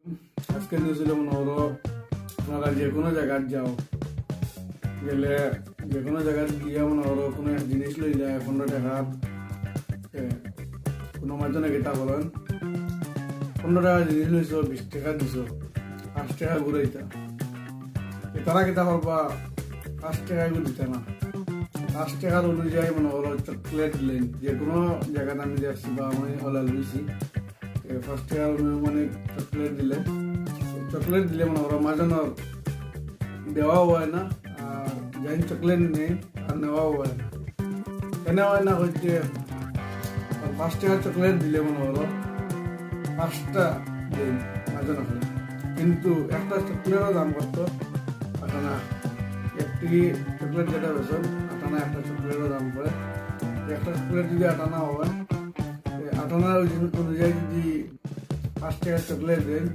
আজকে নিউজ হলো মনে হলো আপনারা যে কোনো জায়গায় যাও গেলে যে কোনো জায়গায় গিয়ে মনে হলো কোনো এক জিনিস লই যায় 15 টাকা কোনো মাধ্যমে গেতা করেন 15 টাকা জিনিস লইছ 20 টাকা দিছ 5 টাকা ঘুরাইতা তারা গেতা করবা 5 টাকা দিতে না 5 টাকার অনুযায়ী মনে হলো চকলেট দিলেন যে কোনো জায়গাতে আমি দেখছি বা আমি হলাল লইছি 5 টাকার মানে চকলেট দিলে মনে ওরা মাঝানোর দেওয়াও হয় না আর যাই চকলেট নেই আর নেওয়াও হয় না কেন হয় না হচ্ছে 5 টাকার চকলেট দিলে মনে হলো 5টা দিন মাঝানো হয় কিন্তু একটা চকলেটের দাম কত 8 আনা একটি চকলেট যেটা বেসন 8 আনা একটা চকলেটের দাম পড়ে একটা চকলেট যদি 8 আনা হয় 8 আনার অনুযায়ী যদি 5 টাকার চকলেট দেন